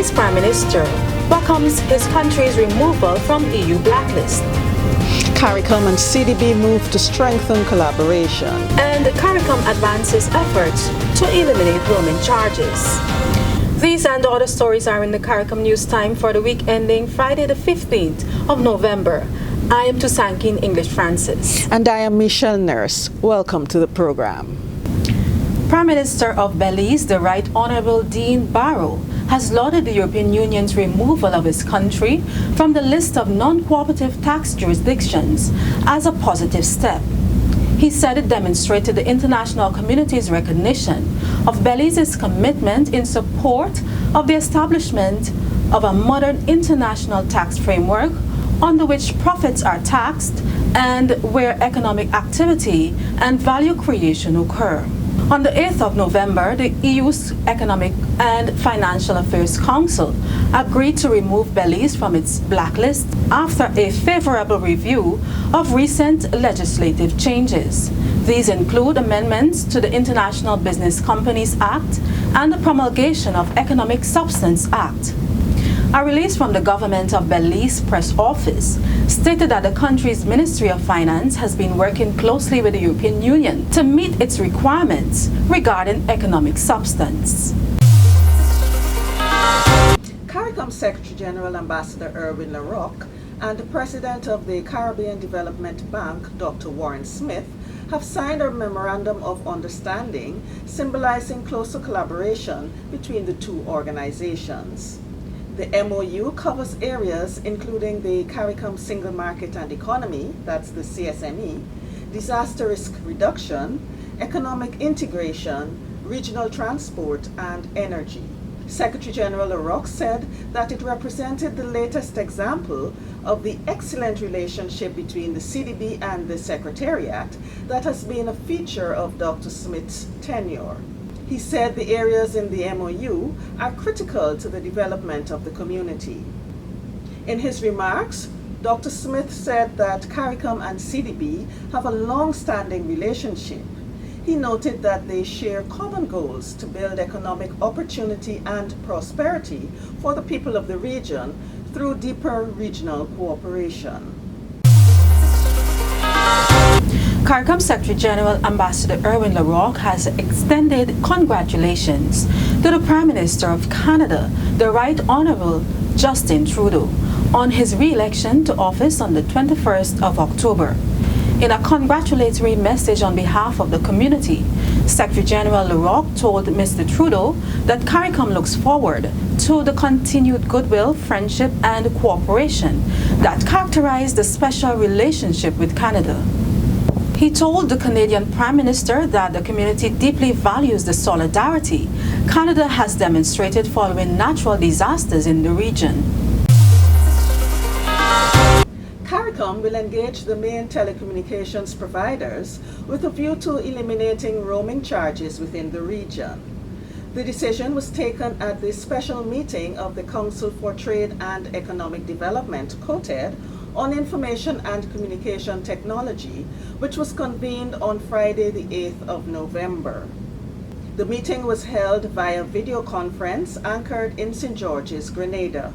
Belize Prime Minister welcomes his country's removal from EU Blacklist. CARICOM and CDB move to strengthen collaboration. And CARICOM advances efforts to eliminate roaming charges. These and other stories are in the CARICOM NewsTime for the week ending Friday the 15th of November. I am Tusankin English Francis. And I am Michelle Nurse. Welcome to the program. Prime Minister of Belize, the Right Honorable Dean Barrow, has lauded the European Union's removal of his country from the list of non-cooperative tax jurisdictions as a positive step. He said it demonstrated the international community's recognition of Belize's commitment in support of the establishment of a modern international tax framework under which profits are taxed and where economic activity and value creation occur. On the 8th of November, the EU's Economic and Financial Affairs Council agreed to remove Belize from its blacklist after a favorable review of recent legislative changes. These include amendments to the International Business Companies Act and the promulgation of Economic Substance Act. A release from the government of Belize press office stated that the country's Ministry of Finance has been working closely with the European Union to meet its requirements regarding economic substance. CARICOM Secretary General Ambassador Erwin LaRocque and the President of the Caribbean Development Bank, Dr. Warren Smith, have signed a memorandum of understanding symbolizing closer collaboration between the two organizations. The MOU covers areas including the CARICOM Single Market and Economy, that's the CSME, disaster risk reduction, economic integration, regional transport, and energy. Secretary General LaRocque said that it represented the latest example of the excellent relationship between the CDB and the Secretariat that has been a feature of Dr. Smith's tenure. He said the areas in the MOU are critical to the development of the community. In his remarks, Dr. Smith said that CARICOM and CDB have a long-standing relationship. He noted that they share common goals to build economic opportunity and prosperity for the people of the region through deeper regional cooperation. CARICOM Secretary General Ambassador Erwin LaRocque has extended congratulations to the Prime Minister of Canada, the Right Honorable Justin Trudeau, on his re-election to office on the 21st of October. In a congratulatory message on behalf of the community, Secretary General LaRocque told Mr. Trudeau that CARICOM looks forward to the continued goodwill, friendship, and cooperation that characterize the special relationship with Canada. He told the Canadian Prime Minister that the community deeply values the solidarity Canada has demonstrated following natural disasters in the region. CARICOM will engage the main telecommunications providers with a view to eliminating roaming charges within the region. The decision was taken at the special meeting of the Council for Trade and Economic Development, COTED, on Information and Communication Technology, which was convened on Friday the 8th of November. The meeting was held via video conference anchored in St. George's, Grenada.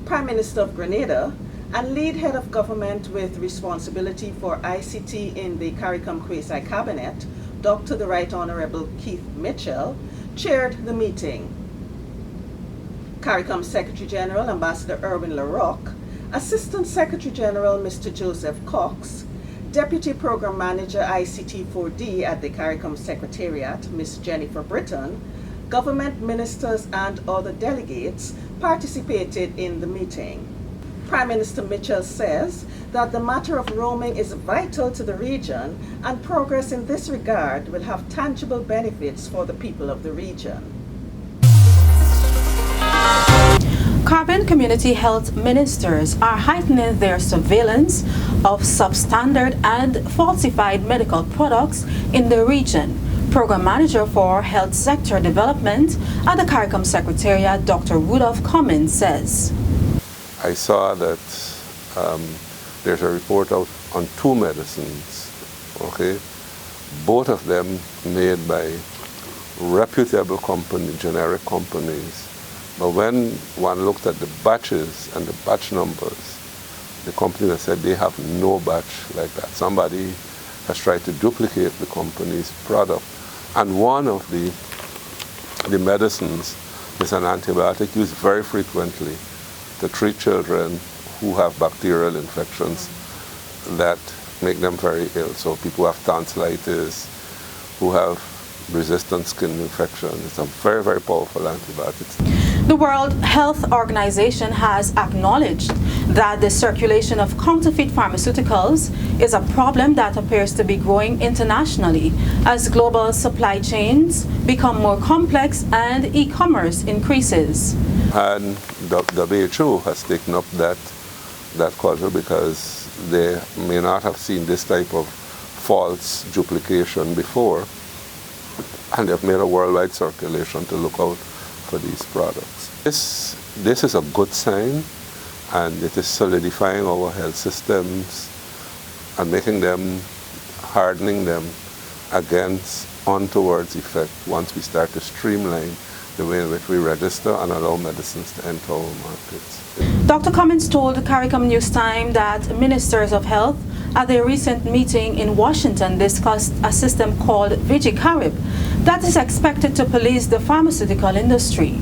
Prime Minister of Grenada and lead head of government with responsibility for ICT in the CARICOM Quasi-Cabinet, Dr. the Right Honorable Keith Mitchell, chaired the meeting. CARICOM Secretary General Ambassador Erwin LaRocque, Assistant Secretary General Mr. Joseph Cox, Deputy Program Manager ICT4D at the CARICOM Secretariat, Ms. Jennifer Britton, government ministers and other delegates participated in the meeting. Prime Minister Mitchell says that the matter of roaming is vital to the region and progress in this regard will have tangible benefits for the people of the region. Caribbean community health ministers are heightening their surveillance of substandard and falsified medical products in the region. Program Manager for Health Sector Development at the CARICOM Secretariat, Dr. Rudolph Cummins, says. I saw that there's a report out on 2 medicines, okay? Both of them made by reputable companies, generic companies, But when one looked at the batches and the batch numbers, the company has said they have no batch like that. Somebody has tried to duplicate the company's product. And one of the medicines is an antibiotic used very frequently to treat children who have bacterial infections that make them very ill. So people who have tonsillitis, who have resistant skin infection. It's a very, very powerful antibiotic. The World Health Organization has acknowledged that the circulation of counterfeit pharmaceuticals is a problem that appears to be growing internationally as global supply chains become more complex and e-commerce increases. And the WHO has taken up that culture because they may not have seen this type of false duplication before, and they've made a worldwide circulation to look out for these products. This is a good sign, and it is solidifying our health systems and making them, hardening them against untoward effect once we start to streamline the way in which we register and allow medicines to enter our markets. Dr. Cummins told CARICOM NewsTime that ministers of health at their recent meeting in Washington discussed a system called VigiCarib that is expected to police the pharmaceutical industry.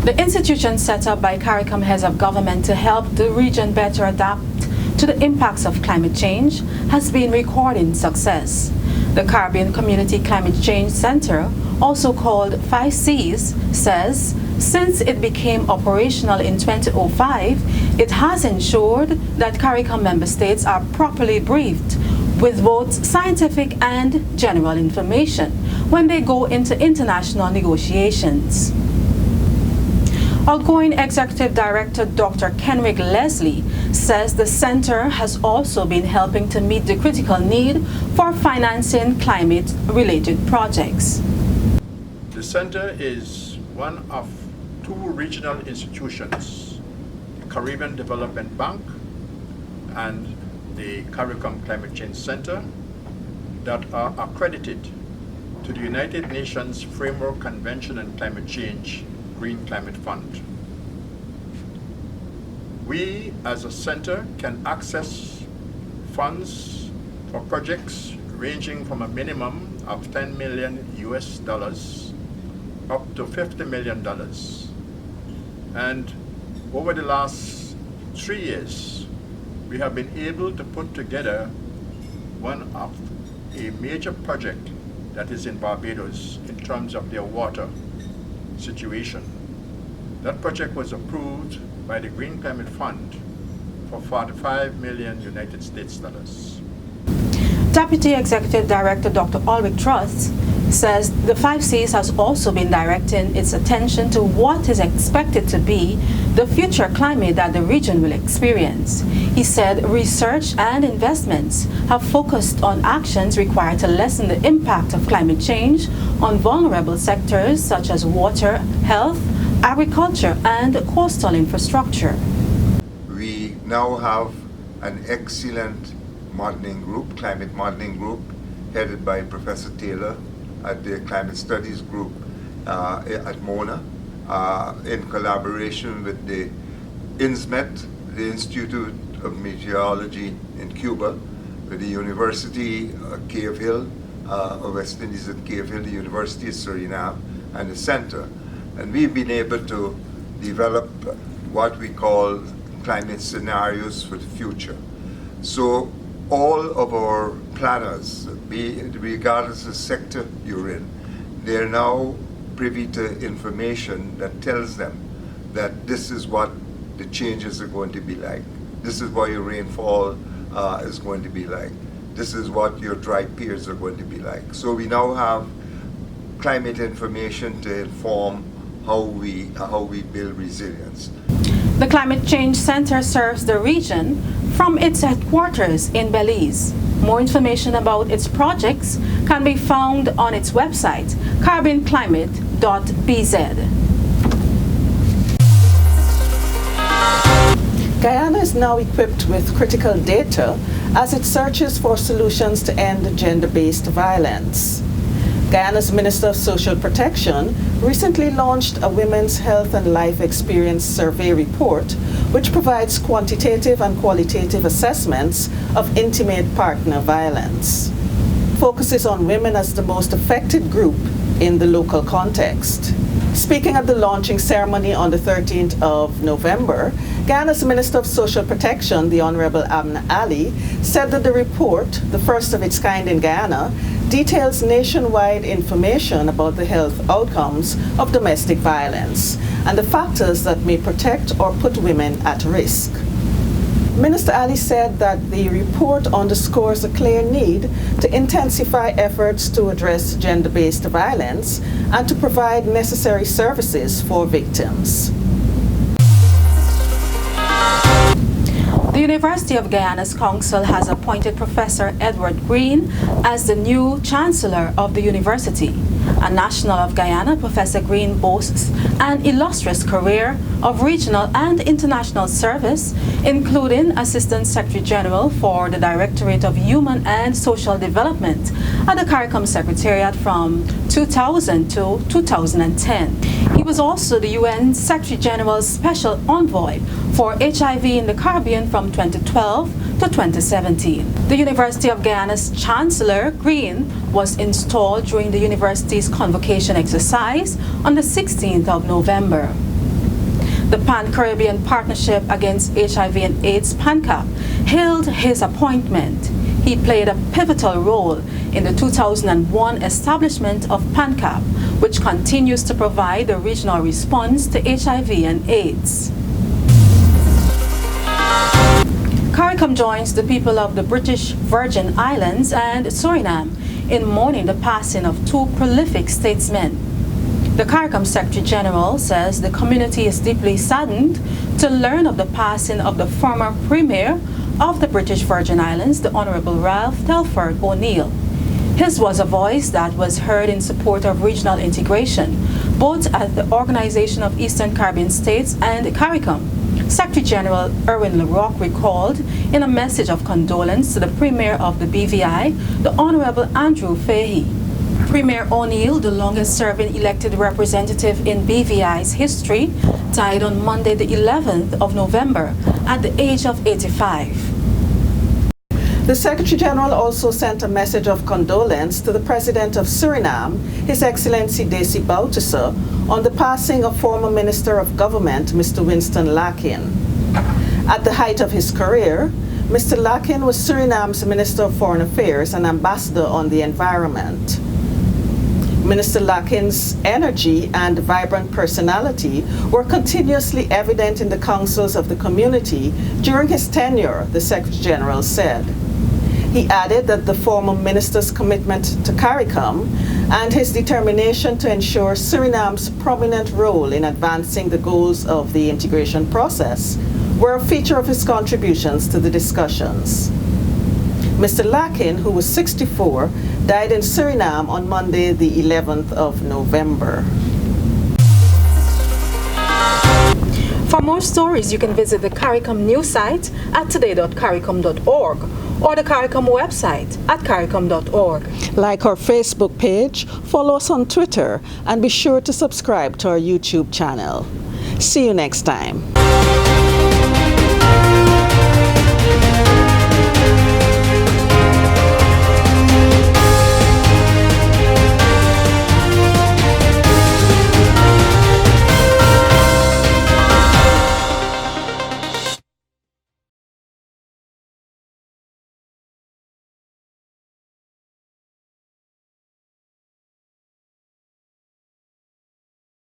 The institution set up by CARICOM heads of government to help the region better adapt to the impacts of climate change has been recording success. The Caribbean Community Climate Change Center, also called 5Cs, says since it became operational in 2005, it has ensured that CARICOM member states are properly briefed with both scientific and general information when they go into international negotiations. Outgoing Executive Director Dr. Kenrick Leslie says the center has also been helping to meet the critical need for financing climate-related projects. The center is one of two regional institutions, the Caribbean Development Bank and the CARICOM Climate Change Center, that are accredited to the United Nations Framework Convention on Climate Change Green Climate Fund. We as a center can access funds for projects ranging from a minimum of 10 million US dollars up to $50 million. And over the last 3 years, we have been able to put together a major project that is in Barbados in terms of their water situation. That project was approved by the Green Climate Fund for 45 million United States dollars. Deputy Executive Director Dr. Ulrich Truss says the 5Cs has also been directing its attention to what is expected to be the future climate that the region will experience. He said research and investments have focused on actions required to lessen the impact of climate change on vulnerable sectors such as water, health, agriculture, and coastal infrastructure. We now have an excellent modeling group, climate modeling group, headed by Professor Taylor at the Climate Studies Group at Mona, in collaboration with the INSMET, the Institute of Meteorology in Cuba, with the University of Cave Hill, West Indies at Cave Hill, the University of Suriname, and the Center. And we've been able to develop what we call climate scenarios for the future. So all of our planners, regardless of sector you're in, they're now privy to information that tells them that this is what the changes are going to be like. This is what your rainfall is going to be like. This is what your dry periods are going to be like. So we now have climate information to inform how we build resilience. The Climate Change Center serves the region from its headquarters in Belize. More information about its projects can be found on its website, caribbeanclimate.bz. Guyana is now equipped with critical data as it searches for solutions to end gender-based violence. Guyana's Minister of Social Protection recently launched a Women's Health and Life Experience Survey report, which provides quantitative and qualitative assessments of intimate partner violence. Focuses on women as the most affected group in the local context. Speaking at the launching ceremony on the 13th of November, Guyana's Minister of Social Protection, the Honorable Amna Ali, said that the report, the first of its kind in Guyana, details nationwide information about the health outcomes of domestic violence and the factors that may protect or put women at risk. Minister Ali said that the report underscores a clear need to intensify efforts to address gender-based violence and to provide necessary services for victims. The University of Guyana's Council has appointed Professor Edward Green as the new Chancellor of the university. A national of Guyana, Professor Green boasts an illustrious career of regional and international service, including Assistant Secretary General for the Directorate of Human and Social Development at the CARICOM Secretariat from 2000 to 2010. He was also the UN Secretary General's Special Envoy for HIV in the Caribbean from 2012 to 2017. The University of Guyana's Chancellor, Green, was installed during the university's convocation exercise on the 16th of November. The Pan-Caribbean Partnership Against HIV and AIDS, PANCAP, hailed his appointment. He played a pivotal role in the 2001 establishment of PANCAP, which continues to provide the regional response to HIV and AIDS. CARICOM joins the people of the British Virgin Islands and Suriname in mourning the passing of two prolific statesmen. The CARICOM Secretary General says the community is deeply saddened to learn of the passing of the former Premier of the British Virgin Islands, the Honorable Ralph Telford O'Neill. His was a voice that was heard in support of regional integration, both at the Organization of Eastern Caribbean States and CARICOM. Secretary General Erwin LaRocque recalled in a message of condolence to the Premier of the BVI, the Honorable Andrew Fahey. Premier O'Neill, the longest-serving elected representative in BVI's history, died on Monday the 11th of November at the age of 85. The Secretary General also sent a message of condolence to the President of Suriname, His Excellency Desi Bouterse, on the passing of former Minister of Government, Mr. Winston Larkin. At the height of his career, Mr. Larkin was Suriname's Minister of Foreign Affairs and Ambassador on the Environment. Minister Larkin's energy and vibrant personality were continuously evident in the councils of the community during his tenure, the Secretary General said. He added that the former minister's commitment to CARICOM and his determination to ensure Suriname's prominent role in advancing the goals of the integration process were a feature of his contributions to the discussions. Mr. Larkin, who was 64, died in Suriname on Monday, the 11th of November. For more stories, you can visit the CARICOM news site at today.caricom.org or the CARICOM website at caricom.org. Like our Facebook page, follow us on Twitter, and be sure to subscribe to our YouTube channel. See you next time.